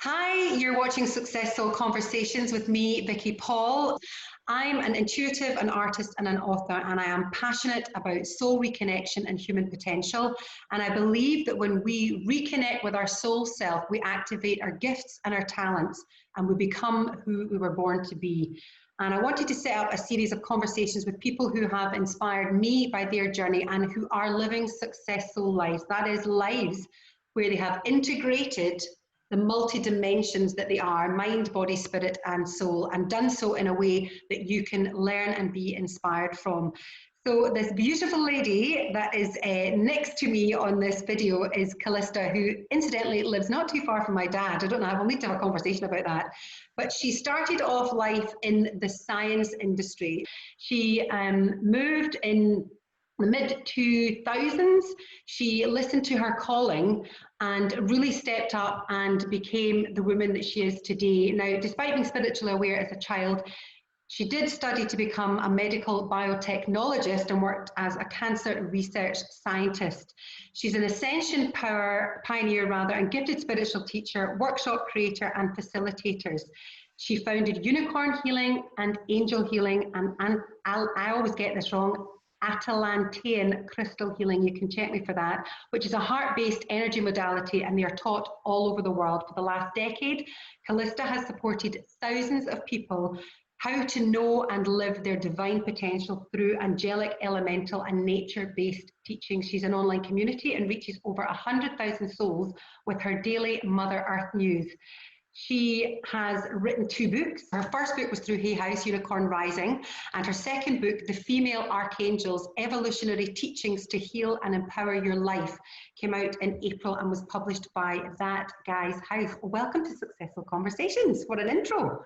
Hi, you're watching SuccesSoul Conversations with me, Vicky Paul. I'm an intuitive, an artist, and an author, and I am passionate about soul reconnection and human potential. And I believe that when we reconnect with our soul self, we activate our gifts and our talents, and we become who we were born to be. And I wanted to set up a series of conversations with people who have inspired me by their journey and who are living successful lives. That is, lives where they have integrated the multi-dimensions that they are, mind, body, spirit, and soul, and done so in a way that you can learn and be inspired from. So this beautiful lady that is next to me on this video is Calista, who incidentally lives not too far from my dad. I don't know, we'll need to have a conversation about that. But she started off life in the science industry. She moved in the mid-2000s. She listened to her calling and really stepped up and became the woman that she is today. Now, despite being spiritually aware as a child, she did study to become a medical biotechnologist and worked as a cancer research scientist. She's an ascension pioneer and gifted spiritual teacher, workshop creator, and facilitators. She founded Unicorn Healing and Angel Healing, and I always get this wrong, Atlantean crystal healing. You can check me for that, which is a heart-based energy modality, and they are taught all over the world. For the last decade, Calista has supported thousands of people how to know and live their divine potential through angelic, elemental, and nature-based teaching. She's an online community and reaches over 100,000 souls with her daily Mother Earth news. She has written 2 books. Her first book was through Hay House, Unicorn Rising, and her second book, The Female Archangels, Evolutionary Teachings to Heal and Empower Your Life, came out in April and was published by That Guy's House. Welcome to SuccesSoul Conversations. What an intro.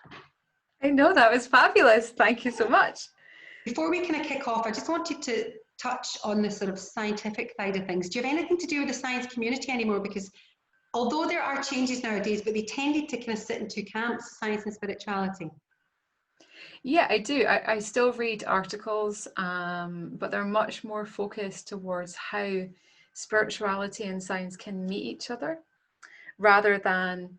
I know, that was fabulous. Thank you so much. Before we kind of kick off, I just wanted to touch on the sort of scientific side of things. Do you have anything to do with the science community anymore? Because although there are changes nowadays, but they tended to kind of sit in 2 camps, science and spirituality. Yeah, I do. I still read articles, but they're much more focused towards how spirituality and science can meet each other rather than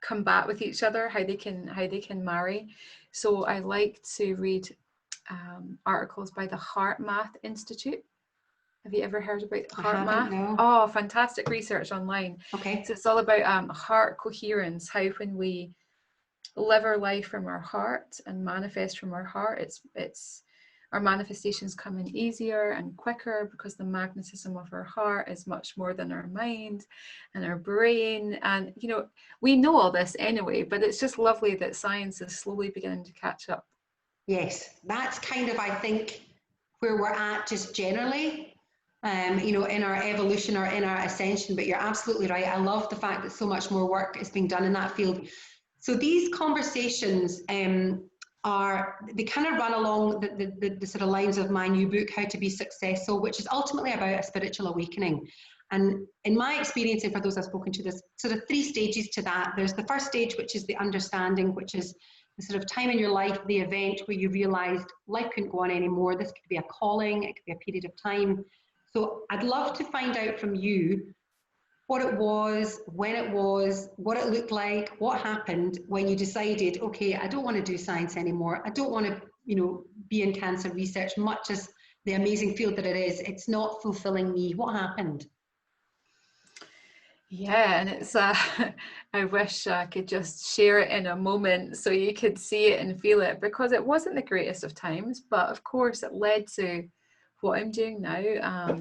combat with each other, how they can marry. So I like to read articles by the Heart Math Institute. Have you ever heard about Heart Math? No. Oh, fantastic research online. Okay. So it's all about heart coherence, how when we live our life from our heart and manifest from our heart, it's our manifestations come in easier and quicker because the magnetism of our heart is much more than our mind and our brain. And you know, we know all this anyway, but it's just lovely that science is slowly beginning to catch up. Yes, that's kind of, I think, where we're at just generally, you know, in our evolution or in our ascension. But you're absolutely right. I love the fact that so much more work is being done in that field. So these conversations they kind of run along the sort of lines of my new book, How to Be Successful, which is ultimately about a spiritual awakening. And in my experience, and for those I've spoken to, there's sort of 3 stages to that. There's the first stage, which is the understanding, which is the sort of time in your life, the event where you realized life couldn't go on anymore. This could be a calling, it could be a period of time. So I'd love to find out from you what it was, when it was, what it looked like, what happened when you decided, okay, I don't want to do science anymore. I don't want to, you know, be in cancer research, much as the amazing field that it is. It's not fulfilling me. What happened? Yeah, and it's I wish I could just share it in a moment so you could see it and feel it, because it wasn't the greatest of times, but of course it led to what I'm doing now.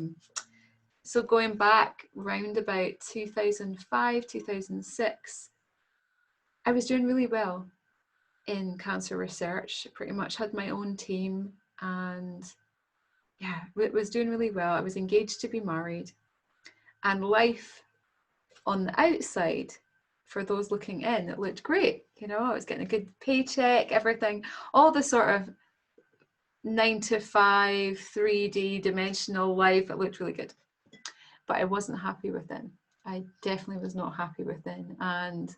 So going back round about 2005, 2006, I was doing really well in cancer research, pretty much had my own team, and yeah, it was doing really well. I was engaged to be married, and life on the outside, for those looking in, it looked great. You know, I was getting a good paycheck, everything, all the sort of 9 to 5, 3D dimensional life. It looked really good, but I wasn't happy within. I definitely was not happy within. And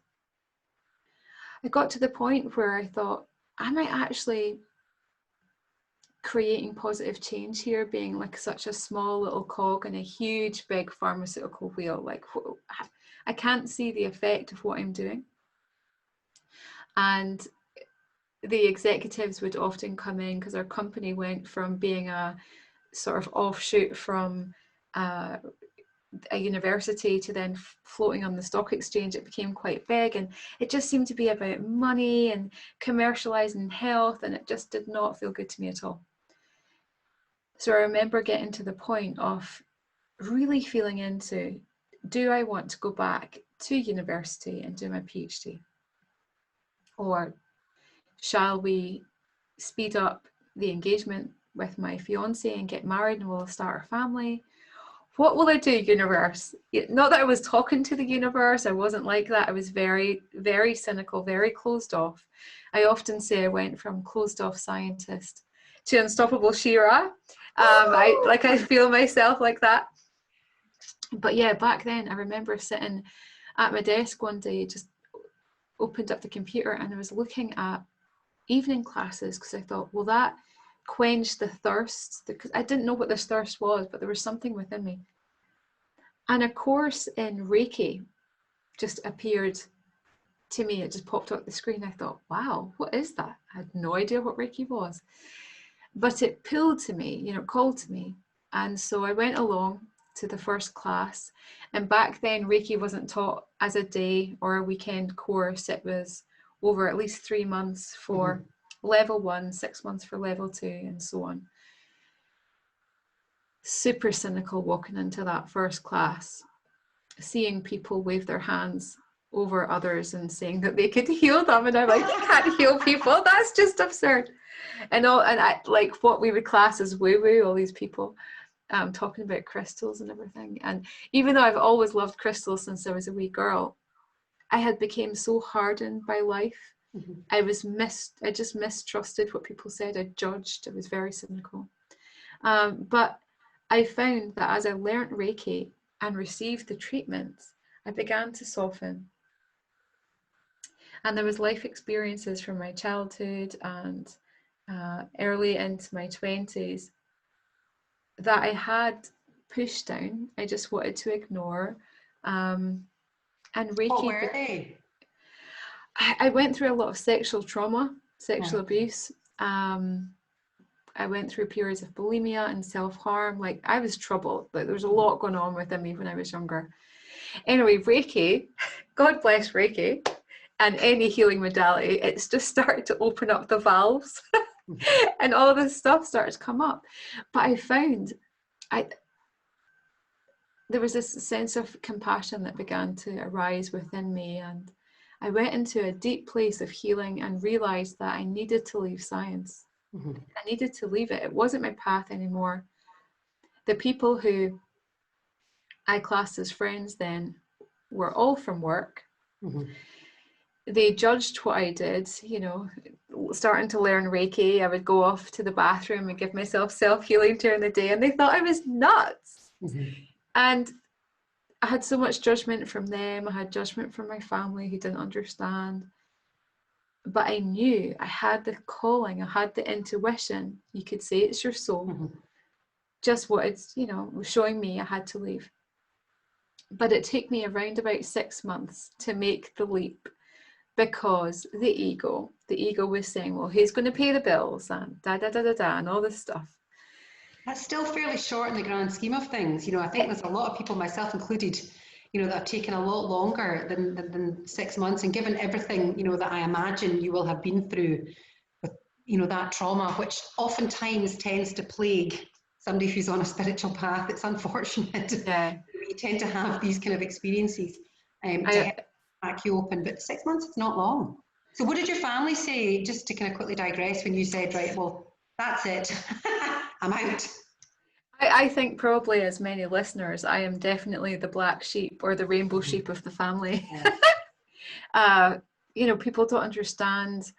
I got to the point where I thought, am I actually creating positive change here, being like such a small little cog in a huge big pharmaceutical wheel. Like, I can't see the effect of what I'm doing. And the executives would often come in, because our company went from being a sort of offshoot from a university to then floating on the stock exchange. It became quite big, and it just seemed to be about money and commercializing health, and it just did not feel good to me at all. So I remember getting to the point of really feeling into, do I want to go back to university and do my PhD? Or shall we speed up the engagement with my fiance and get married, and we'll start a family? What will I do, universe? Not that I was talking to the universe. I wasn't like that. I was very, very cynical, very closed off. I often say I went from closed off scientist to unstoppable Shira. I feel myself like that. But yeah, back then I remember sitting at my desk one day, just opened up the computer, and I was looking at evening classes, because I thought, well, that quenched the thirst, because I didn't know what this thirst was, but there was something within me. And a course in Reiki just appeared to me. It just popped up the screen. I thought, wow, what is that? I had no idea what Reiki was, but it pulled to me, you know, called to me. And so I went along to the first class. And back then, Reiki wasn't taught as a day or a weekend course. It was over at least 3 months for level 1, 6 months for level 2, and so on. Super cynical walking into that first class, seeing people wave their hands over others and saying that they could heal them, and I'm like, you can't heal people, that's just absurd. And I like what we would class as woo-woo, all these people talking about crystals and everything. And even though I've always loved crystals since I was a wee girl, I had become so hardened by life. I just mistrusted what people said. I judged. I was very cynical. But I found that as I learned Reiki and received the treatments, I began to soften. And there was life experiences from my childhood and early into my 20s that I had pushed down. I just wanted to ignore. And Reiki. What were they? I went through a lot of sexual trauma, sexual abuse. I went through periods of bulimia and self-harm. Like, I was troubled. Like, there was a lot going on within me when I was younger. Anyway, Reiki, God bless Reiki, and any healing modality, it's just started to open up the valves and all this stuff started to come up. But I found there was this sense of compassion that began to arise within me, and I went into a deep place of healing and realized that I needed to leave science. I needed to leave it. It wasn't my path anymore. The people who I classed as friends then were all from work. They judged what I did, you know, starting to learn Reiki. I would go off to the bathroom and give myself self-healing during the day, and they thought I was nuts. And I had so much judgment from them. I had judgment from my family who didn't understand. But I knew I had the calling, I had the intuition. You could say it's your soul. Just what it's, you know, was showing me I had to leave. But it took me around about 6 months to make the leap, because the ego was saying, well, who's going to pay the bills and and all this stuff. That's still fairly short in the grand scheme of things. You know, I think there's a lot of people, myself included, you know, that have taken a lot longer than 6 months. And given everything, you know, that I imagine you will have been through with, you know, that trauma, which oftentimes tends to plague somebody who's on a spiritual path. It's unfortunate. You tend to have these kind of experiences to back you open. But 6 months is not long. So what did your family say, just to kind of quickly digress, when you said, right, well, that's it, I'm out? I think probably, as many listeners, I am definitely the black sheep or the rainbow sheep of the family. You know, people don't understand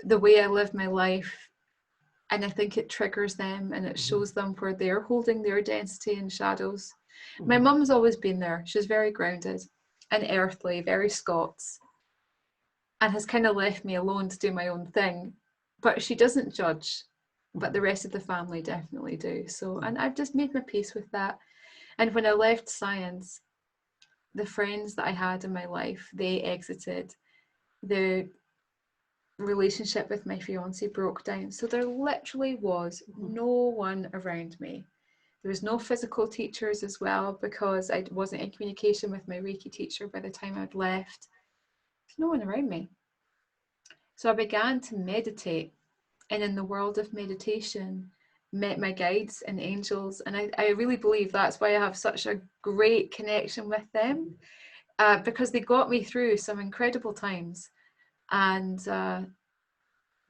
the way I live my life, and I think it triggers them and it shows them where they're holding their identity in shadows. My mum's always been there. She's very grounded and earthly, very Scots, and has kind of left me alone to do my own thing, but she doesn't judge. but the rest of the family definitely do. So, and I've just made my peace with that. And when I left science, the friends that I had in my life, they exited. The relationship with my fiance broke down. So there literally was no one around me. There was no physical teachers as well, because I wasn't in communication with my Reiki teacher by the time I'd left. There's no one around me. So I began to meditate, and in the world of meditation, met my guides and angels. And I really believe that's why I have such a great connection with them, because they got me through some incredible times. And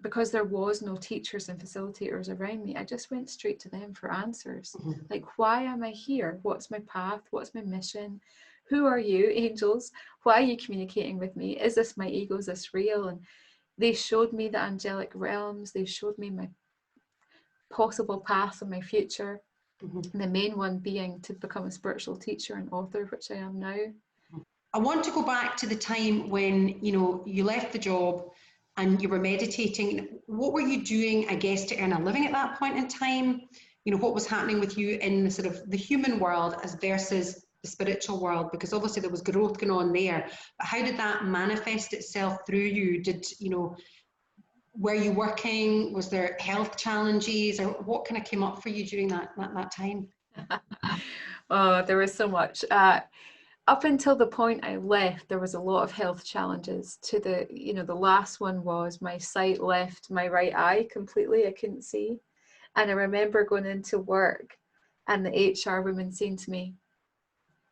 because there was no teachers and facilitators around me, I just went straight to them for answers. Like, why am I here? What's my path? What's my mission? Who are you, angels? Why are you communicating with me? Is this my ego? Is this real? And they showed me the angelic realms. They showed me my possible path and my future. The main one being to become a spiritual teacher and author, which I am now. I want to go back to the time when, you know, you left the job and you were meditating. What were you doing, I guess, to earn a living at that point in time? You know, what was happening with you in the sort of the human world as versus the spiritual world? Because obviously there was growth going on there. But how did that manifest itself through you? Did, you know, were you working? Was there health challenges? Or what kind of came up for you during that time? Oh, there was so much. Up until the point I left, there was a lot of health challenges. To the, you know, the last one was my sight left my right eye completely. I couldn't see. And I remember going into work and the HR woman saying to me,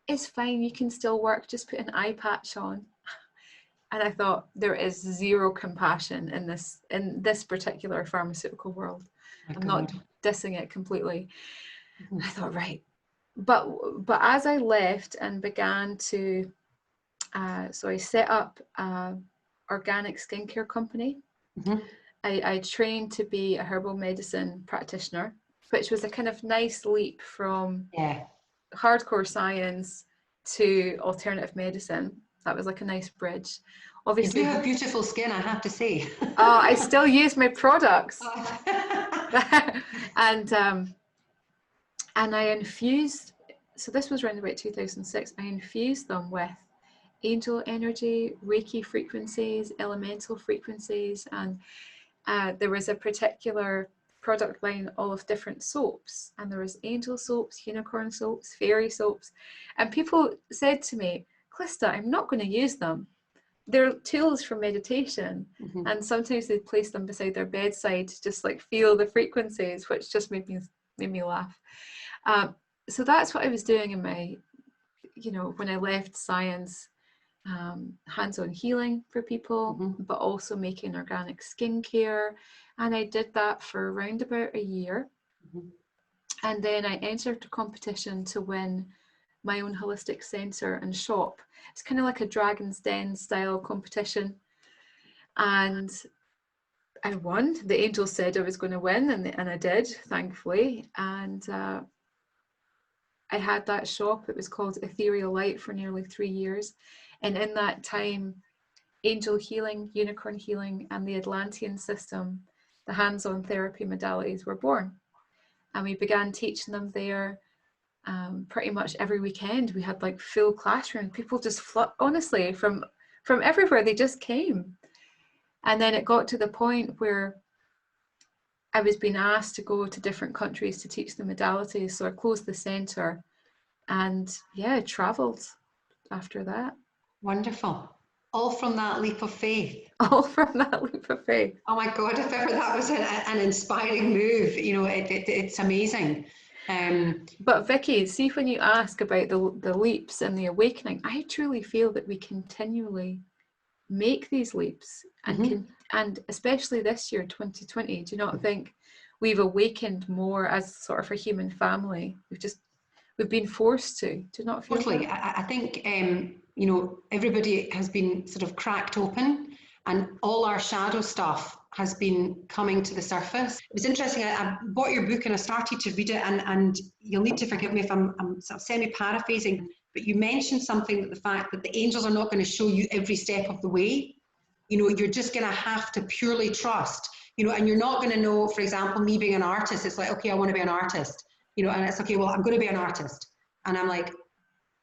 "It's fine, you can still work, just put an eye patch on." And I thought, there is zero compassion in this particular pharmaceutical world. I'm not dissing it completely. I thought, right. But as I left and began to, so I set up an organic skincare company. I trained to be a herbal medicine practitioner, which was a kind of nice leap from hardcore science to alternative medicine. That was like a nice bridge. Obviously, you do have beautiful skin, I have to say. Oh, I still use my products. And I infused, so this was around about 2006, I infused them with angel energy, Reiki frequencies, elemental frequencies, and there was a particular product line all of different soaps, and there was angel soaps, unicorn soaps, fairy soaps, and people said to me, "Calista, I'm not going to use them. They're tools for meditation." And sometimes they'd place them beside their bedside to just like feel the frequencies, which just made me laugh. So that's what I was doing in my, you know, when I left science, hands-on healing for people, but also making organic skincare. And I did that for around about a year. And then I entered a competition to win my own holistic centre and shop. It's kind of like a Dragon's Den style competition. And I won. The angels said I was going to win, and I did, thankfully. And I had that shop. It was called Ethereal Light for nearly 3 years. And in that time, angel healing, unicorn healing, and the Atlantean system, the hands-on therapy modalities, were born. And we began teaching them there pretty much every weekend. We had like full classroom. People just honestly, from everywhere, they just came. And then it got to the point where I was being asked to go to different countries to teach the modalities. So I closed the centre and I travelled after that. Wonderful. All from that leap of faith. All from that leap of faith. Oh my God, if ever that was an inspiring move, you know, it's amazing. But Vicky, see, when you ask about the leaps and the awakening, I truly feel that we continually make these leaps, and especially this year, 2020, do you not think we've awakened more as sort of a human family? We've been forced to. Do you not feel totally that? I think you know, everybody has been sort of cracked open, and all our shadow stuff has been coming to the surface. It was interesting. I bought your book and I started to read it, and you'll need to forgive me if I'm sort of semi-paraphrasing, but you mentioned something, that the fact that the angels are not going to show you every step of the way. You know, you're just going to have to purely trust. and you're not going to know, for example, me being an artist, it's like, okay, I want to be an artist, and it's okay, well, I'm going to be an artist. And I'm like,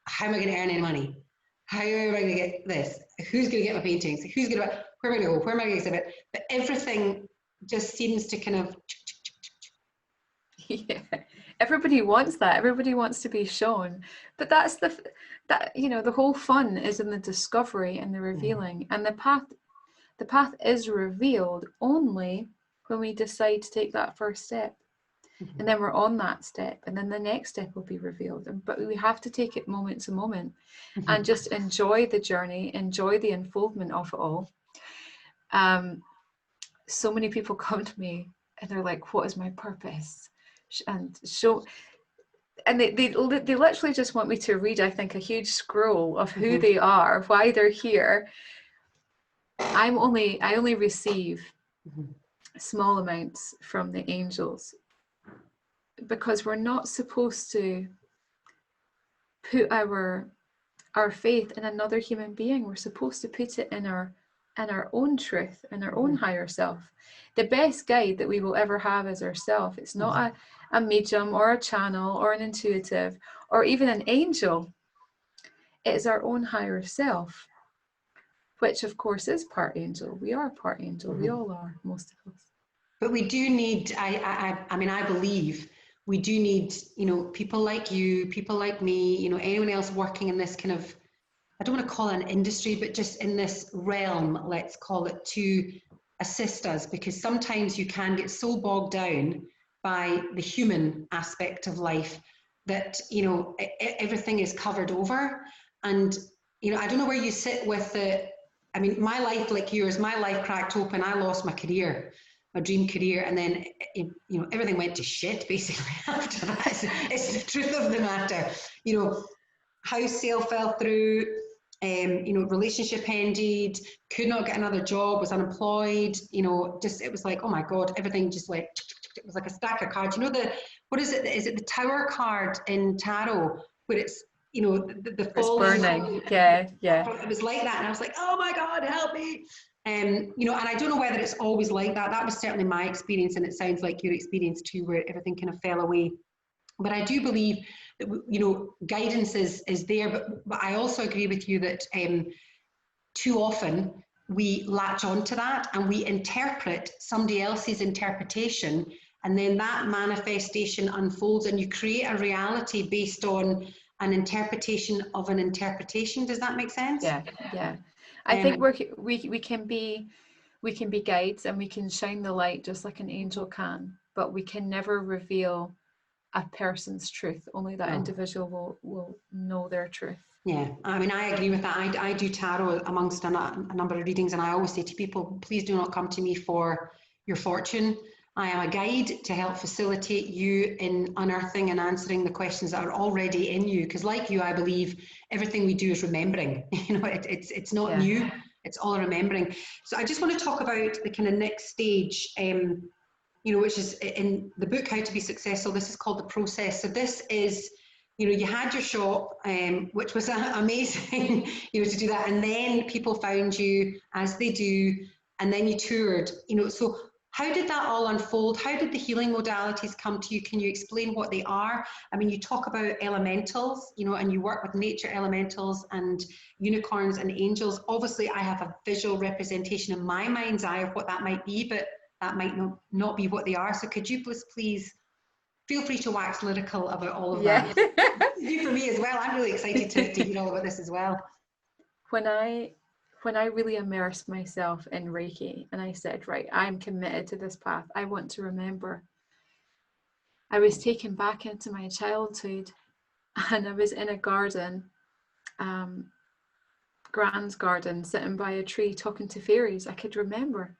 how am I going to earn any money? How am I going to get this? Who's going to get my paintings? Where am I going to go? Where am I going to exhibit? But everything just seems to kind of... Yeah, everybody wants that. Everybody wants to be shown. But that's the whole fun is in the discovery and the revealing. And the path is revealed only when we decide to take that first step. And then we're on that step, and then the next step will be revealed. But we have to take it moment to moment and just enjoy the journey, enjoy the unfoldment of it all. So many people come to me and they're like, what is my purpose? And they literally just want me to read, I think, a huge scroll of who they are, why they're here. I only receive small amounts from the angels, because we're not supposed to put our faith in another human being. We're supposed to put it in our own truth, in our own higher self. The best guide that we will ever have is ourself. It's not a medium or a channel or an intuitive or even an angel. It's our own higher self, which of course is part angel. We are part angel. We all are, most of us. But we do need, I believe we do need, people like you, people like me, anyone else working in this kind of, I don't want to call it an industry, but just in this realm, let's call it, to assist us, because sometimes you can get so bogged down by the human aspect of life that, everything is covered over. And, I don't know where you sit with my life, like yours, my life cracked open. I lost my career, my dream career, and then everything went to shit basically after that. It's the truth of the matter. House sale fell through, relationship ended, could not get another job, was unemployed, it was like, oh my God, everything just went, it was like a stack of cards. What is it? Is it the Tower card in tarot where it's, the falling? Burning. Yeah. It was like that. And I was like, oh my God, help me. And I don't know whether it's always like that. That was certainly my experience, and it sounds like your experience too, where everything kind of fell away. But I do believe that, guidance is there. But I also agree with you that too often we latch onto that and we interpret somebody else's interpretation, and then that manifestation unfolds, and you create a reality based on an interpretation of an interpretation. Does that make sense? Yeah. I think we can be guides, and we can shine the light just like an angel can, but we can never reveal a person's truth. Only that individual will know their truth. Yeah, I agree with that. I do tarot amongst a number of readings, and I always say to people, please do not come to me for your fortune. I am a guide to help facilitate you in unearthing and answering the questions that are already in you. Because like you, I believe everything we do is remembering. It's not new. It's all remembering. So I just want to talk about the kind of next stage, which is in the book, How to Be Successful. This is called the process. So this is, you had your shop, which was amazing, to do that. And then people found you, as they do, and then you toured, so how did that all unfold? How did the healing modalities come to you? Can you explain what they are? You talk about elementals, and you work with nature elementals and unicorns and angels. Obviously, I have a visual representation in my mind's eye of what that might be, but that might not be what they are. So could you please feel free to wax lyrical about all of that. You for me as well. I'm really excited to hear all about this as well. When I really immersed myself in Reiki and I said, right, I'm committed to this path, I want to remember, I was taken back into my childhood, and I was in a garden, Grand's garden, sitting by a tree talking to fairies. I could remember,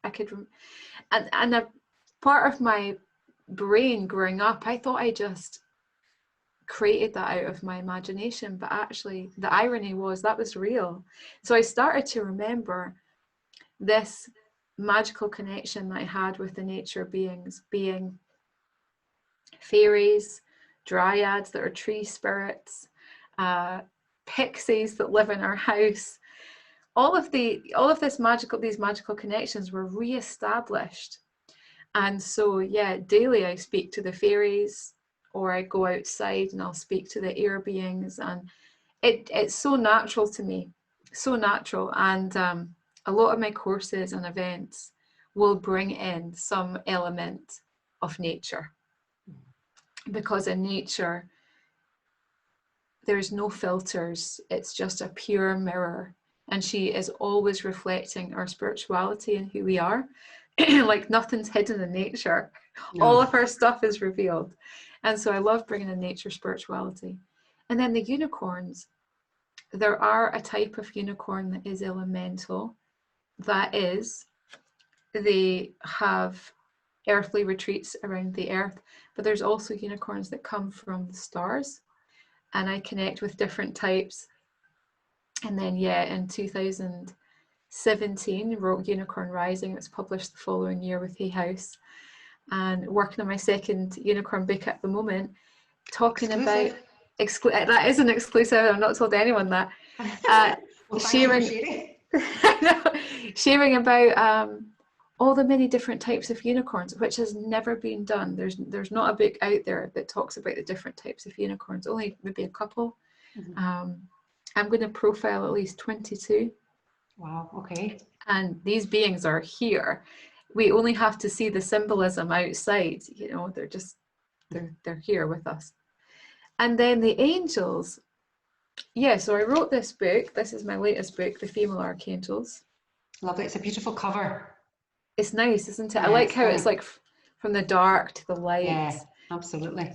and a part of my brain growing up, I thought I just created that out of my imagination, but actually the irony was that was real. So I started to remember this magical connection that I had with the nature beings, being fairies, dryads that are tree spirits, pixies that live in our house. All of these magical connections were re-established And so, yeah, daily I speak to the fairies, or I go outside and I'll speak to the air beings, and it's so natural to me, so natural. And a lot of my courses and events will bring in some element of nature, because in nature there's no filters, it's just a pure mirror, and she is always reflecting our spirituality and who we are. Like nothing's hidden in nature. No. All of her stuff is revealed. And so I love bringing in nature spirituality. And then the unicorns, there are a type of unicorn that is elemental, that is, they have earthly retreats around the earth, but there's also unicorns that come from the stars, and I connect with different types. And then, yeah, in 2017, wrote Unicorn Rising. It was published the following year with Hay House, and working on my second unicorn book at the moment, talking about that isn't exclusive. I'm not told anyone that. Well, sharing about all the many different types of unicorns, which has never been done. There's not a book out there that talks about the different types of unicorns, only maybe a couple. Mm-hmm. I'm going to profile at least 22. Wow, okay. And these beings are here. We only have to see the symbolism outside, you know, they're here with us. And then the angels. Yeah, so I wrote this book. This is my latest book, The Female Archangels. Lovely. It's a beautiful cover. It's nice, isn't it? Yeah, I like how it's like from the dark to the light. Yeah, absolutely.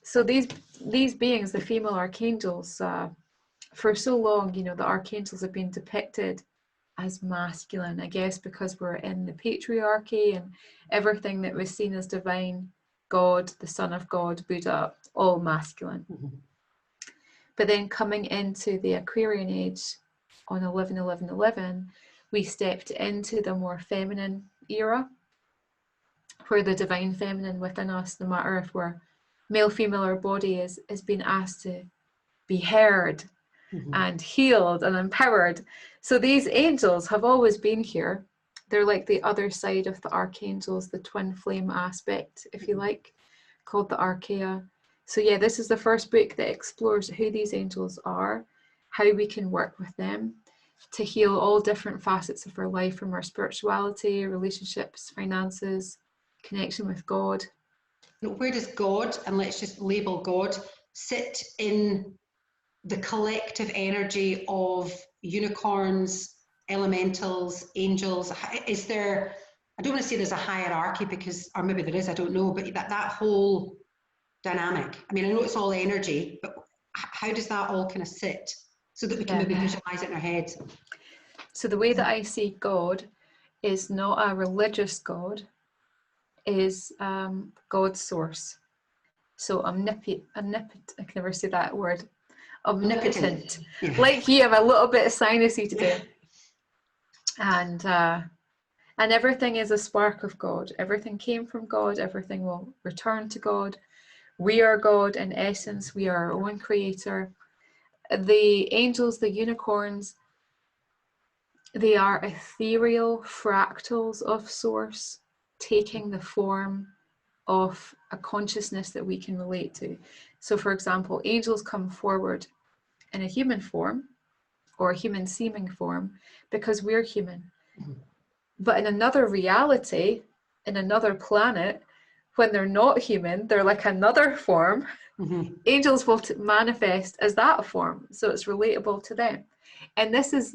So these beings, the female archangels, for so long, you know, the archangels have been depicted as masculine, I guess, because we're in the patriarchy, and everything that was seen as divine, God, the Son of God, Buddha, all masculine. Mm-hmm. But then coming into the Aquarian age on 11/11/11, we stepped into the more feminine era, where the divine feminine within us, no matter if we're male, female, or body, is being asked to be heard, mm-hmm. and healed and empowered. So these angels have always been here. They're like the other side of the archangels, the twin flame aspect, if you like, called the Archaea. So yeah, this is the first book that explores who these angels are, how we can work with them to heal all different facets of our life, from our spirituality, relationships, finances, connection with God. Where does God, and let's just label God, sit in the collective energy of unicorns, elementals, angels? Is there, I don't want to say there's a hierarchy, because, or maybe there is, I don't know, but that whole dynamic, I mean, I know it's all energy, but how does that all kind of sit so that we can maybe visualize it in our heads? So the way that I see God is not a religious God, is God's source. So omnipotent, I can never say that word, omnipotent. Yeah. Like you have a little bit of sinusy today. And everything is a spark of God. Everything came from God. Everything will return to God. We are God in essence. We are our own creator. The angels, the unicorns, they are ethereal fractals of source, taking the form of a consciousness that we can relate to. So for example, angels come forward in a human form, or a human seeming form, because we're human. Mm-hmm. But in another reality, in another planet, when they're not human, they're like another form. Mm-hmm. Angels will manifest as that form, so it's relatable to them. And this is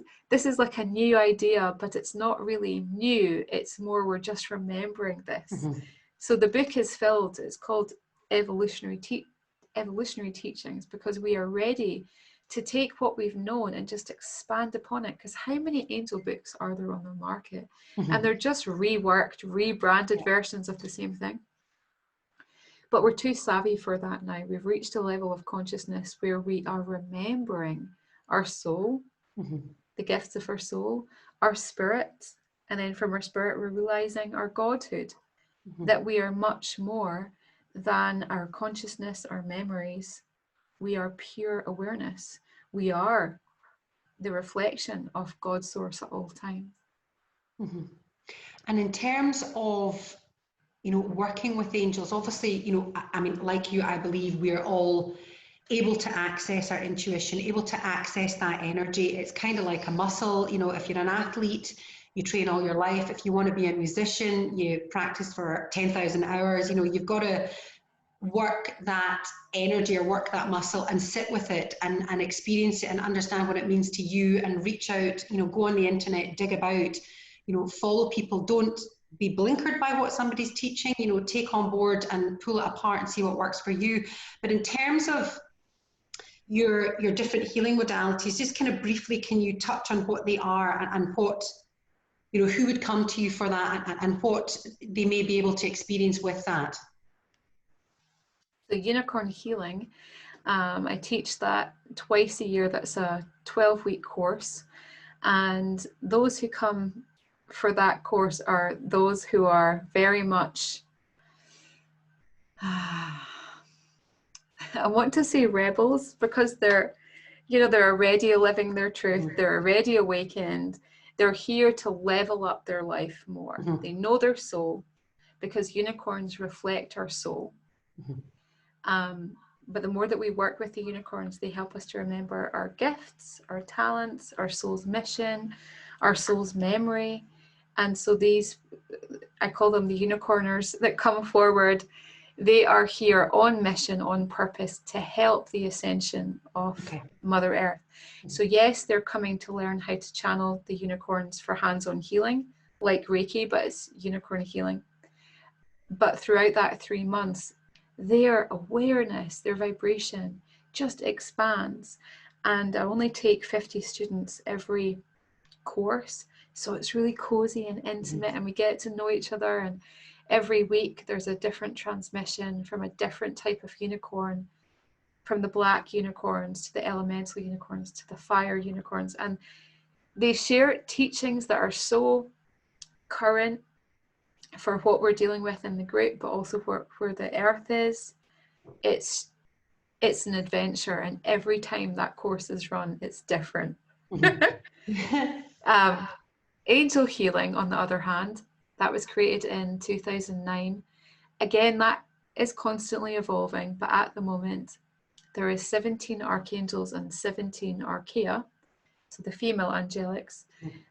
like a new idea, but it's not really new. It's more, we're just remembering this. Mm-hmm. So the book is filled, it's called Evolutionary Teachings, because we are ready to take what we've known and just expand upon it. Because how many angel books are there on the market? Mm-hmm. And they're just reworked, rebranded versions of the same thing. But we're too savvy for that now. We've reached a level of consciousness where we are remembering our soul, mm-hmm. the gifts of our soul, our spirit, and then from our spirit we're realizing our godhood, mm-hmm. that we are much more than our consciousness, our memories. We are pure awareness. We are the reflection of God's source at all times. Mm-hmm. And in terms of you know, working with angels, obviously, you know, I mean, like you, I believe we're all able to access our intuition, able to access that energy. It's kind of like a muscle. You know, if you're an athlete, you train all your life. If you want to be a musician, you practice for 10,000 hours. You know, you've got to work that energy or work that muscle and sit with it and experience it and understand what it means to you, and reach out, you know, go on the internet, dig about, you know, follow people. Don't be blinkered by what somebody's teaching, you know, take on board and pull it apart and see what works for you. But in terms of your different healing modalities, just kind of briefly, can you touch on what they are and what, you know, who would come to you for that, and what they may be able to experience with that? The unicorn healing, I teach that twice a year. That's a 12-week course, and those who come for that course are those who are very much I want to say rebels, because they're, you know, they're already living their truth, they're already awakened, they're here to level up their life more. Mm-hmm. They know their soul, because unicorns reflect our soul. Mm-hmm. But the more that we work with the unicorns, they help us to remember our gifts, our talents, our soul's mission, our soul's memory. And so these, I call them the unicorners that come forward. They are here on mission, on purpose, to help the ascension of Mother Earth. So yes, they're coming to learn how to channel the unicorns for hands-on healing, like Reiki, but it's unicorn healing. But throughout that 3 months, their awareness, their vibration just expands. And I only take 50 students every course, so it's really cozy and intimate, and we get to know each other. And every week there's a different transmission from a different type of unicorn, from the black unicorns to the elemental unicorns to the fire unicorns, and they share teachings that are so current for what we're dealing with in the group, but also where the earth is. It's an adventure, and every time that course is run, it's different. Angel healing, on the other hand, that was created in 2009. Again, that is constantly evolving, but at the moment there is 17 archangels and 17 archaea, so the female angelics,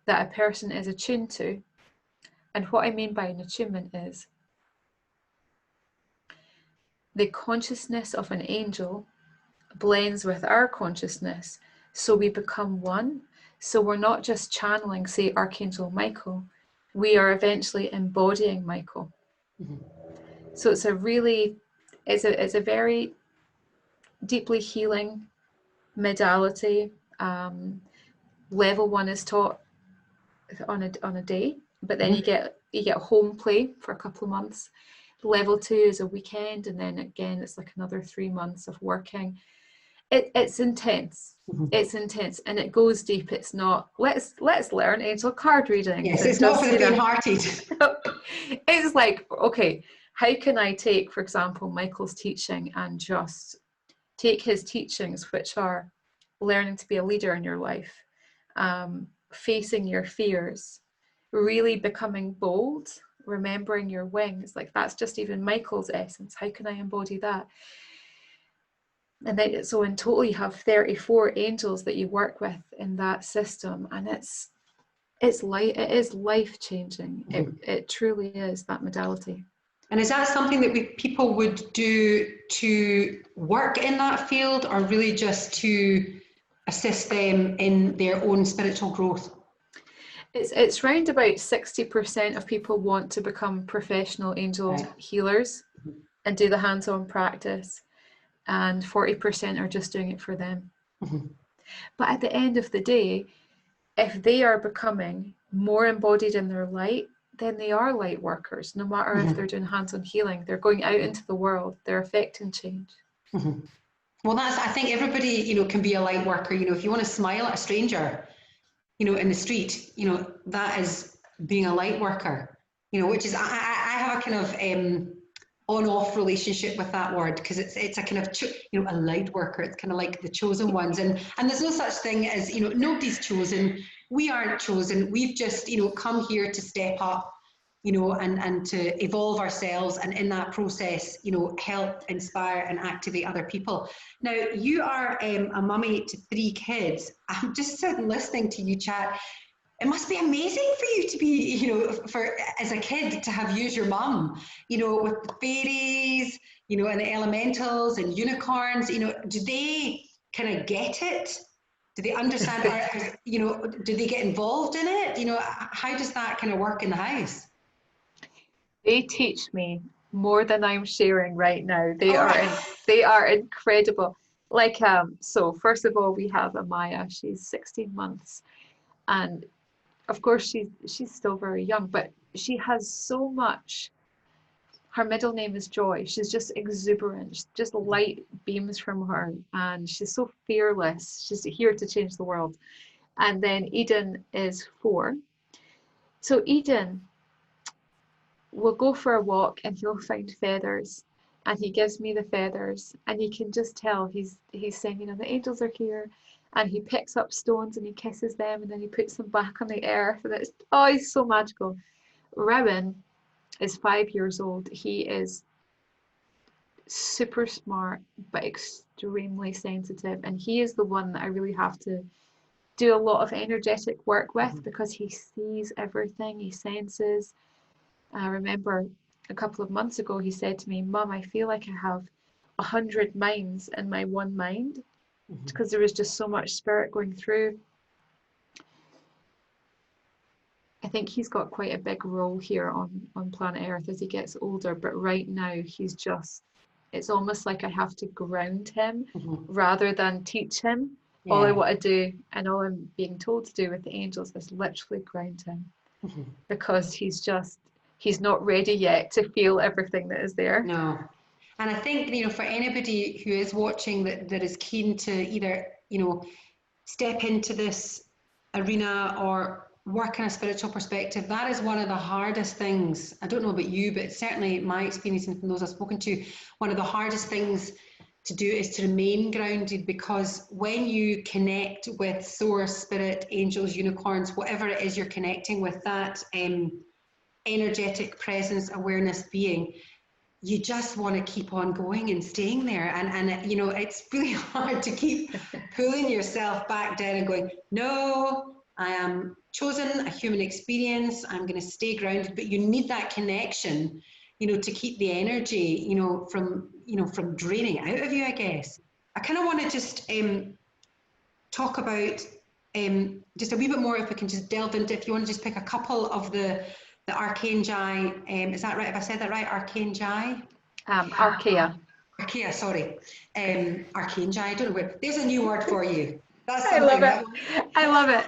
that a person is attuned to. And what I mean by an attunement is the consciousness of an angel blends with our consciousness, so we become one. So we're not just channeling, say, Archangel Michael, we are eventually embodying Michael. Mm-hmm. So it's a very deeply healing modality. Level 1 is taught on a day, but then you get home play for a couple of months. Level 2 is a weekend, and then again it's like another 3 months of working. It's intense. Mm-hmm. It's intense, and it goes deep. It's not let's learn angel card reading. Yes, it's not for the faint-hearted. It's like, okay, how can I take, for example, Michael's teaching and just take his teachings, which are learning to be a leader in your life, facing your fears, really becoming bold, remembering your wings. Like, that's just even Michael's essence. How can I embody that? And then, so in total you have 34 angels that you work with in that system, and it is life-changing. It truly is, that modality. And is that something that people would do to work in that field, or really just to assist them in their own spiritual growth? It's round about 60% of people want to become professional angel healers and do the hands-on practice, and 40% are just doing it for them. Mm-hmm. But at the end of the day, if they are becoming more embodied in their light, then they are light workers. No matter if they're doing hands-on healing, they're going out into the world, they're affecting change. Mm-hmm. Well, I think everybody, you know, can be a light worker. You know, if you want to smile at a stranger, you know, in the street, you know, that is being a light worker. You know, which is, I have a kind of on-off relationship with that word, because it's a kind of, you know, a light worker. It's kind of like the chosen ones, and there's no such thing as, you know, nobody's chosen. We aren't chosen. We've just, you know, come here to step up you know, and to evolve ourselves, and in that process, you know, help inspire and activate other people. Now, you are a mummy to 3 kids. I'm just sitting listening to you chat. It must be amazing for you to be, you know, for as a kid to have used your mum, you know, with the fairies, you know, and the elementals and unicorns. You know, do they kind of get it? Do they understand? Or, you know, do they get involved in it? You know, how does that kind of work in the house? They teach me more than I'm sharing right now. All right. They are incredible. Like so first of all, we have Amaya. She's 16 months, and of course she's still very young, but she has so much. Her middle name is Joy. She's just exuberant, just light beams from her, and she's so fearless. She's here to change the world. And then Eden is 4. So Eden will go for a walk and he'll find feathers, and he gives me the feathers, and you can just tell he's saying, you know, the angels are here, and he picks up stones and he kisses them, and then he puts them back on the earth, and it's, oh, he's so magical. Rowan is 5 years old. He is super smart but extremely sensitive, and he is the one that I really have to do a lot of energetic work with, because he sees everything, he senses. I remember a couple of months ago he said to me, Mum, I feel like I have 100 minds in my one mind, because there was just so much spirit going through. I think he's got quite a big role here on planet Earth as he gets older, but right now he's just, it's almost like I have to ground him rather than teach him. Yeah. All I want to do, and all I'm being told to do with the angels, is literally ground him, because he's not ready yet to feel everything that is there. No. And I think, you know, for anybody who is watching that is keen to either, you know, step into this arena or work in a spiritual perspective, that is one of the hardest things. I don't know about you, but certainly my experience and from those I've spoken to, one of the hardest things to do is to remain grounded, because when you connect with source, spirit, angels, unicorns, whatever it is you're connecting with, that energetic presence, awareness, being, you just want to keep on going and staying there, and you know, it's really hard to keep pulling yourself back down and going, no, I am chosen a human experience, I'm going to stay grounded. But you need that connection, you know, to keep the energy, you know, from draining out of you, I guess. I kind of want to just talk about just a wee bit more, if we can just delve into, if you want to just pick a couple of the archangeli, is that right? Have I said that right? Archangeli? Archaea. Archaea, sorry. Archangeli, I don't know where. There's a new word for you. That's I love it. I love it.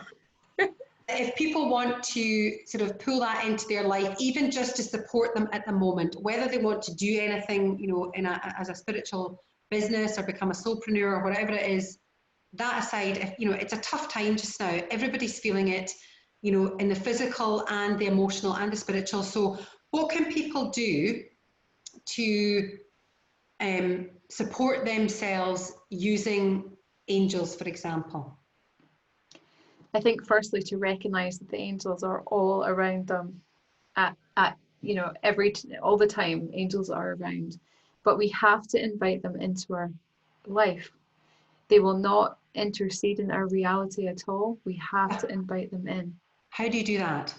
If people want to sort of pull that into their life, even just to support them at the moment, whether they want to do anything, you know, as a spiritual business or become a soulpreneur or whatever it is, that aside, if, you know, it's a tough time just now. Everybody's feeling it, you know, in the physical and the emotional and the spiritual. So what can people do to support themselves using angels, for example? I think firstly to recognize that the angels are all around them at you know, all the time. Angels are around, but we have to invite them into our life. They will not intercede in our reality at all. We have to invite them in. How do you do that?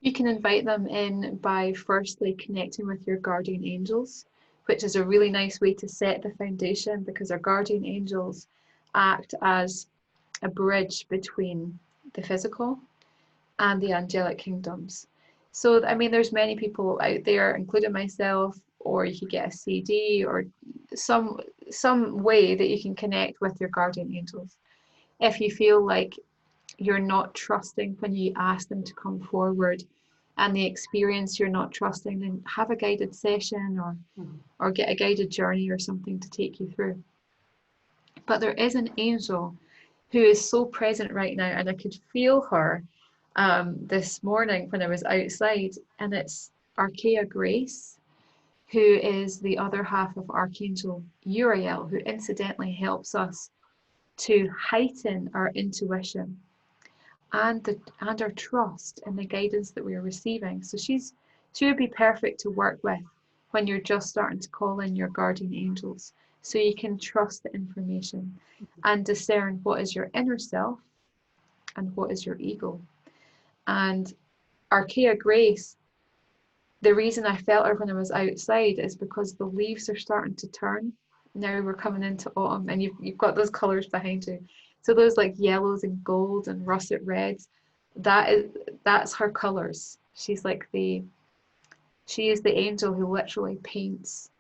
You can invite them in by firstly connecting with your guardian angels, which is a really nice way to set the foundation, because our guardian angels act as a bridge between the physical and the angelic kingdoms. So, I mean, there's many people out there, including myself, or you could get a CD or some way that you can connect with your guardian angels. If you feel like you're not trusting when you ask them to come forward, and the experience you're not trusting, then have a guided session or get a guided journey or something to take you through. But there is an angel who is so present right now, and I could feel her this morning when I was outside, and it's Archaea Grace, who is the other half of Archangel Uriel, who incidentally helps us to heighten our intuition. and our trust in the guidance that we are receiving. So she would be perfect to work with when you're just starting to call in your guardian angels, so you can trust the information and discern what is your inner self and what is your ego. And Archaea Grace, the reason I felt her when I was outside is because the leaves are starting to turn. Now we're coming into autumn, and you've got those colours behind you. So those like yellows and gold and russet reds, that's her colours. She is the angel who literally paints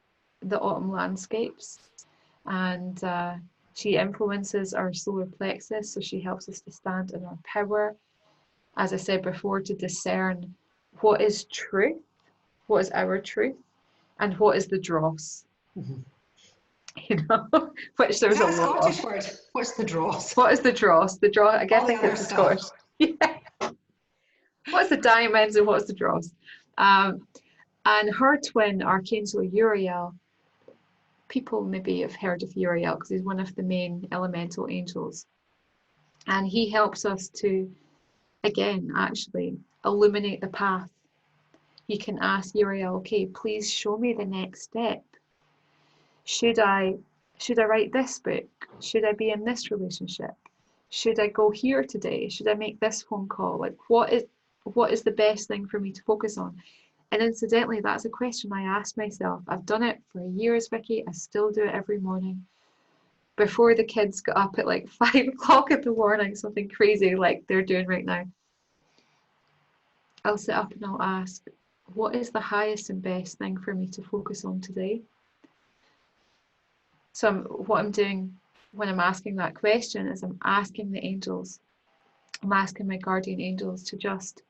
the autumn landscapes, and she influences our solar plexus, so she helps us to stand in our power, as I said before, to discern what is truth, what is our truth, and what is the dross. Mm-hmm. You know, which there's is that a lot Scottish word? What's the dross? What is the dross? The dross, I guess, All I the think other it's stuff. Scottish. Yeah. What's the diamonds and what's the dross? And her twin, Archangel Uriel, people maybe have heard of Uriel because he's one of the main elemental angels. And he helps us to, again, actually illuminate the path. You can ask Uriel, okay, please show me the next step. Should I write this book? Should I be in this relationship? Should I go here today? Should I make this phone call? Like, what is the best thing for me to focus on? And incidentally, that's a question I ask myself. I've done it for years, Vicky. I still do it every morning. Before the kids get up at like 5 o'clock in the morning, something crazy like they're doing right now, I'll sit up and I'll ask, what is the highest and best thing for me to focus on today? So what I'm doing when I'm asking that question is I'm asking the angels, I'm asking my guardian angels to just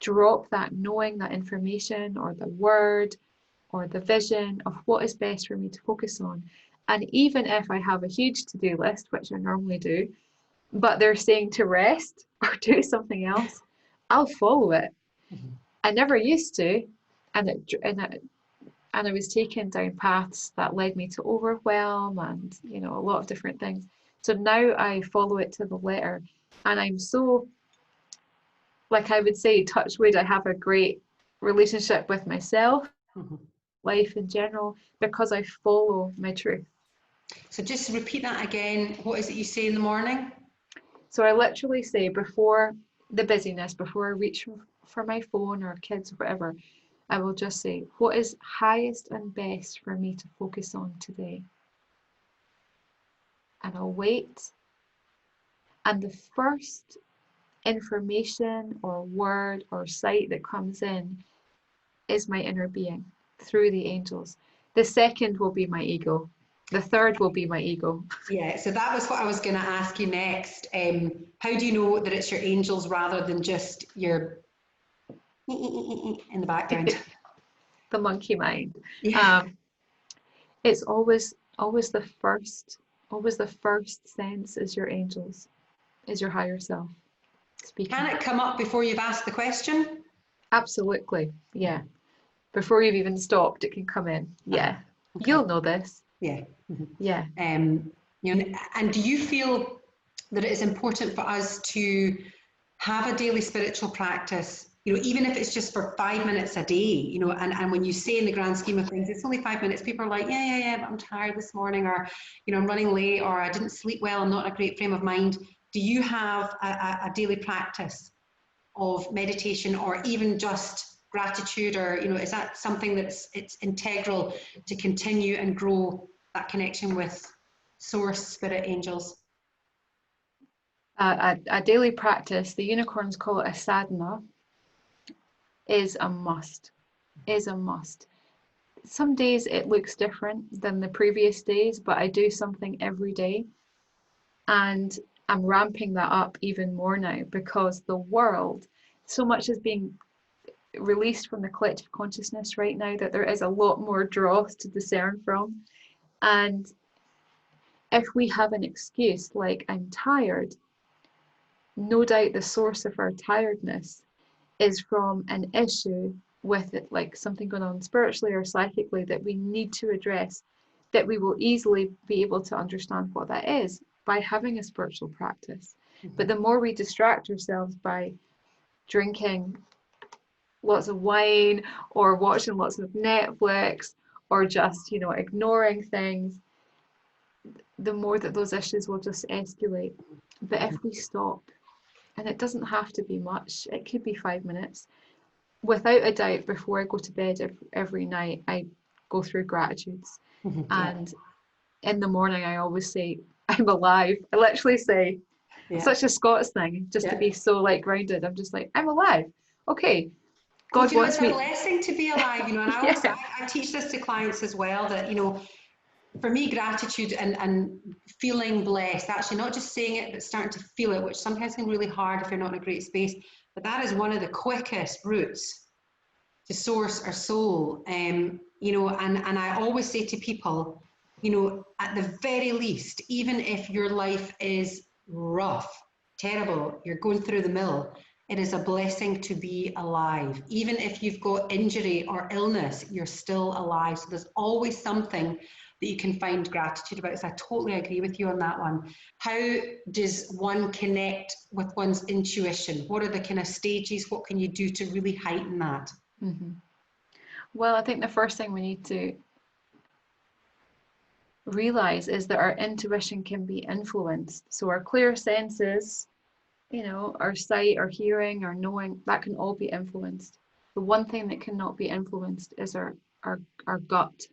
drop that knowing, that information or the word or the vision of what is best for me to focus on. And even if I have a huge to-do list, which I normally do, but they're saying to rest or do something else, I'll follow it. Mm-hmm. I never used to, and I was taken down paths that led me to overwhelm and, you know, a lot of different things. So now I follow it to the letter, and I'm so, like I would say, touch wood, I have a great relationship with myself, mm-hmm. life in general, because I follow my truth. So just repeat that again. What is it you say in the morning? So I literally say, before the busyness, before I reach for my phone or kids or whatever, I will just say, what is highest and best for me to focus on today? And I'll wait. And the first information or word or sight that comes in is my inner being through the angels. The second will be my ego. The third will be my ego. Yeah, so that was what I was going to ask you next. How do you know that it's your angels rather than just your in the background? The monkey mind. Yeah. It's always the first sense is your angels, is your higher self speaking. Can it come up before you've asked the question? Absolutely, yeah. Before you've even stopped, it can come in. Yeah. Okay. You'll know this. Yeah. Yeah. You know, and do you feel that it is important for us to have a daily spiritual practice, you know, even if it's just for 5 minutes a day, you know, and when you say in the grand scheme of things, it's only 5 minutes, people are like, yeah, I'm tired this morning, or, you know, I'm running late, or I didn't sleep well, I'm not in a great frame of mind. Do you have a daily practice of meditation or even just gratitude, or, you know, is that something it's integral to continue and grow that connection with source, spirit, angels? A daily practice, the unicorns call it a sadhana, is a must. Some days it looks different than the previous days, but I do something every day, and I'm ramping that up even more now because the world, so much is being released from the collective consciousness right now that there is a lot more dross to discern from. And if we have an excuse like I'm tired, no doubt the source of our tiredness is from an issue with it, like something going on spiritually or psychically that we need to address, that we will easily be able to understand what that is by having a spiritual practice. But the more we distract ourselves by drinking lots of wine or watching lots of Netflix or just, ignoring things, the more that those issues will just escalate. But if we stop, and it doesn't have to be much, it could be 5 minutes. Without a doubt, before I go to bed every night, I go through gratitudes. And in the morning, I always say, I'm alive. I literally say, it's such a Scots thing, just to be so grounded. I'm just like, I'm alive. Okay. God wants me. It's a blessing to be alive, and I teach this to clients as well, that, for me, gratitude and feeling blessed, actually not just saying it, but starting to feel it, which sometimes can be really hard if you're not in a great space, but that is one of the quickest routes to source our soul. And I always say to people, at the very least, even if your life is rough, terrible, you're going through the mill, it is a blessing to be alive. Even if you've got injury or illness, you're still alive. So there's always something that you can find gratitude about. So I totally agree with you on that one. How does one connect with one's intuition? What are the kind of stages? What can you do to really heighten that? Mm-hmm. Well, I think the first thing we need to realize is that our intuition can be influenced. So our clear senses, our sight, our hearing, our knowing, that can all be influenced. The one thing that cannot be influenced is our gut.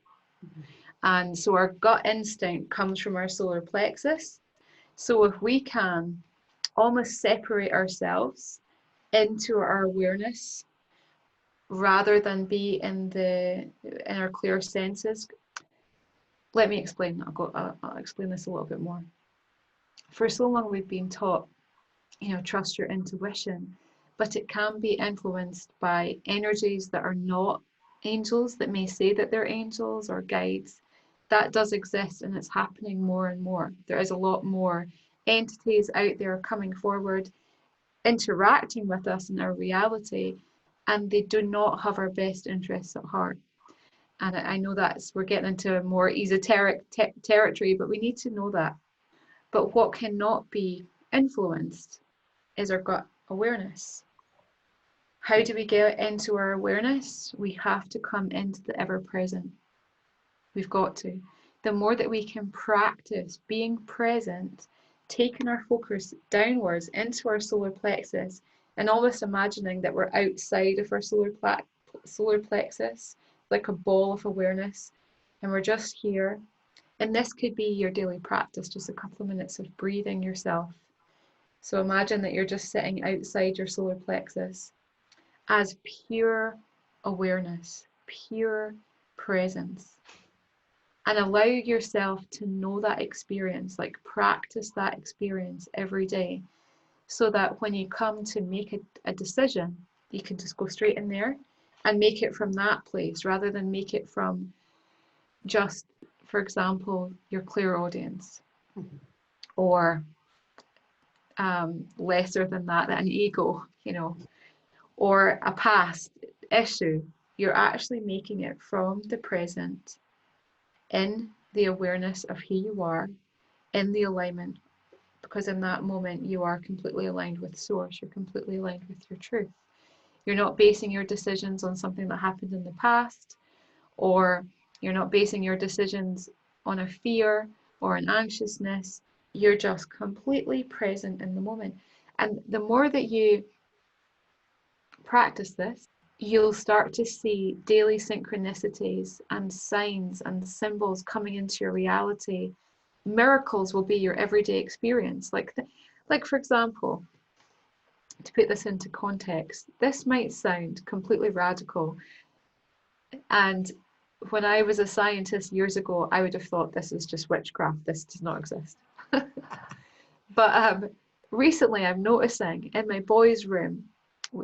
And so our gut instinct comes from our solar plexus. So if we can almost separate ourselves into our awareness rather than be in our clear senses. Let me explain. I'll explain this a little bit more. For so long we've been taught, trust your intuition, but it can be influenced by energies that are not angels, that may say that they're angels or guides. That does exist, and it's happening more and more. There is a lot more entities out there coming forward, interacting with us in our reality, and they do not have our best interests at heart. And I know we're getting into more esoteric territory, but we need to know that. But what cannot be influenced is our gut awareness. How do we get into our awareness? We have to come into the ever-present. We've got to. The more that we can practice being present, taking our focus downwards into our solar plexus, and almost imagining that we're outside of our solar plexus, like a ball of awareness, and we're just here. And this could be your daily practice, just a couple of minutes of breathing yourself. So imagine that you're just sitting outside your solar plexus as pure awareness, pure presence. And allow yourself to know that experience, practice that experience every day, so that when you come to make a decision, you can just go straight in there and make it from that place, rather than make it from just, for example, your clairaudience, or lesser than that, an ego, or a past issue. You're actually making it from the present, in the awareness of who you are, in the alignment, because in that moment you are completely aligned with source. You're completely aligned with your truth. You're not basing your decisions on something that happened in the past, or you're not basing your decisions on a fear or an anxiousness. You're just completely present in the moment. And the more that you practice this, you'll start to see daily synchronicities and signs and symbols coming into your reality. Miracles will be your everyday experience. Like for example, to put this into context, this might sound completely radical. And when I was a scientist years ago, I would have thought this is just witchcraft. This does not exist. But recently I'm noticing in my boys' room,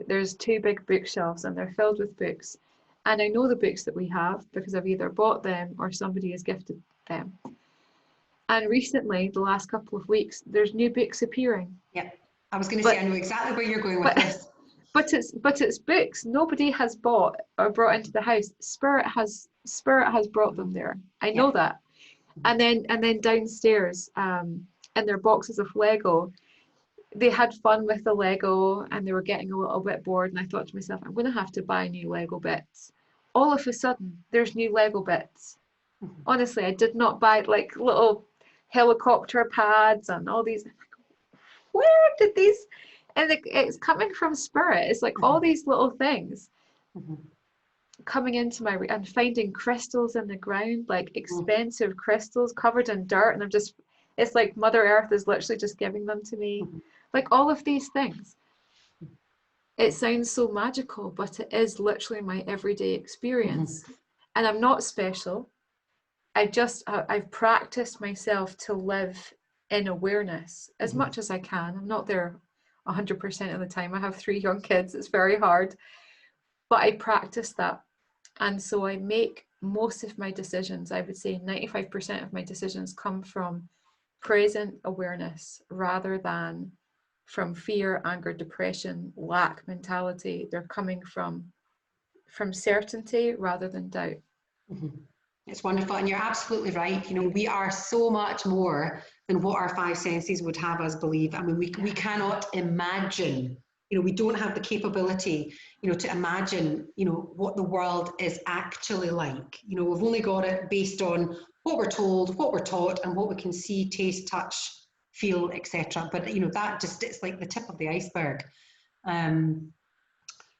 there's 2 big bookshelves and they're filled with books. And I know the books that we have because I've either bought them or somebody has gifted them. And recently, the last couple of weeks, there's new books appearing. Yeah, I was going to say, I know exactly where you're going with this. But it's books nobody has bought or brought into the house. Spirit has brought them there. I know that. And then downstairs, in their boxes of Lego, they had fun with the Lego and they were getting a little bit bored, and I thought to myself, I'm going to have to buy new Lego bits. All of a sudden, there's new Lego bits. Honestly, I did not buy like little helicopter pads and all these. Where did these? And it's coming from spirit. It's like all these little things coming into my and finding crystals in the ground, like expensive crystals covered in dirt, and it's like Mother Earth is literally just giving them to me. Like all of these things. It sounds so magical, but it is literally my everyday experience. And I'm not special. I've practiced myself to live in awareness as much as I can. I'm not there 100% of the time. I have 3 young kids. It's very hard, but I practice that. And so I make most of my decisions, I would say 95% of my decisions come from present awareness rather than from fear, anger, depression, lack mentality. They're coming from certainty rather than doubt. It's wonderful, and you're absolutely right. You know, we are so much more than what our 5 senses would have us believe. I mean, we cannot imagine, you know, we don't have the capability, you know, to imagine, you know, what the world is actually like. You know, we've only got it based on what we're told, what we're taught, and what we can see, taste, touch, feel, etc. But, you know, that just, it's like the tip of the iceberg.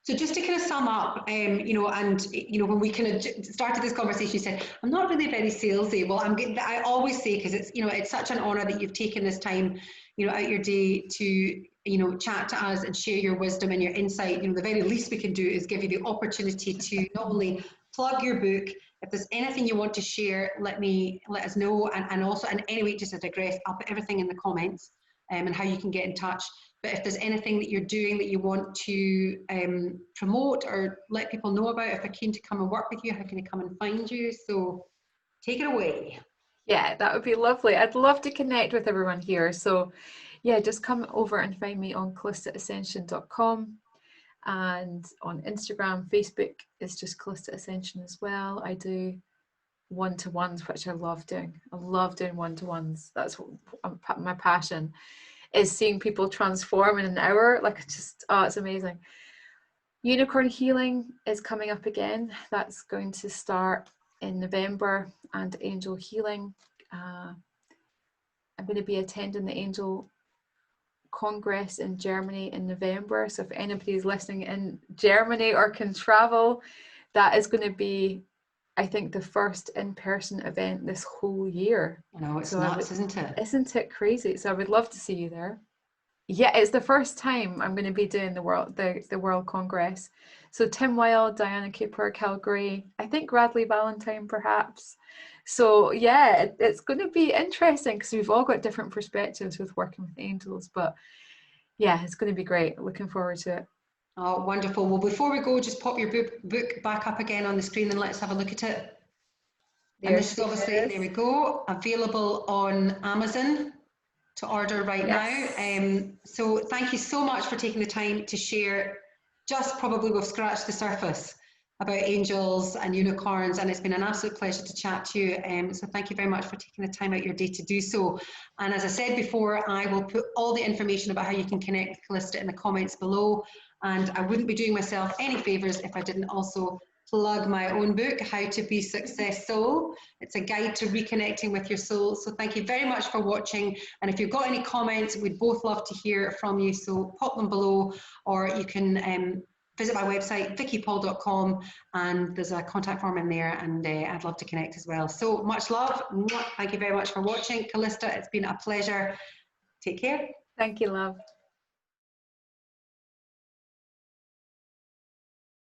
So just to kind of sum up, you know, and, you know, when we kind of started this conversation, you said, I'm not really very salesy. Well, I always say, because it's, you know, it's such an honor that you've taken this time, you know, out your day to, you know, chat to us and share your wisdom and your insight. You know, the very least we can do is give you the opportunity to not only plug your book. If there's anything you want to share, let us know. And also, and anyway, just to digress, I'll put everything in the comments and how you can get in touch. But if there's anything that you're doing that you want to promote or let people know about, if they're keen to come and work with you, how can they come and find you? So take it away. Yeah, that would be lovely. I'd love to connect with everyone here. So yeah, just come over and find me on calistaascension.com, and on Instagram, Facebook is just Calista Ascension as well. I do one-to-ones, which I love doing. I love doing one-to-ones. That's my passion, is seeing people transform in an hour. Like, just, oh, it's amazing. Unicorn healing is coming up again. That's going to start in November. And angel healing. I'm going to be attending the Angel Congress in Germany in November. So if anybody's listening in Germany or can travel, that is going to be, I think, the first in-person event this whole year. I know, it's nuts, isn't it? Isn't it crazy? So I would love to see you there. Yeah, it's the first time I'm going to be doing the World Congress. So Tim Wilde, Diana Cooper, Calgary, I think Radley Valentine perhaps. So yeah, it's going to be interesting because we've all got different perspectives with working with angels. But yeah, it's going to be great. Looking forward to it. Oh, wonderful. Well, before we go, just pop your book back up again on the screen and let's have a look at it. And this is obviously, there we go, available on Amazon to order right now. So thank you so much for taking the time to share. Just probably we've scratched the surface about angels and unicorns, and it's been an absolute pleasure to chat to you. So thank you very much for taking the time out your day to do so. And as I said before, I will put all the information about how you can connect with Calista in the comments below. And I wouldn't be doing myself any favors if I didn't also plug my own book, How to Be SuccessSoul. It's a guide to reconnecting with your soul. So thank you very much for watching. And if you've got any comments, we'd both love to hear from you. So pop them below, or you can visit my website, vickypaul.com, and there's a contact form in there, and I'd love to connect as well. So much love. Thank you very much for watching. Calista, it's been a pleasure. Take care. Thank you, love.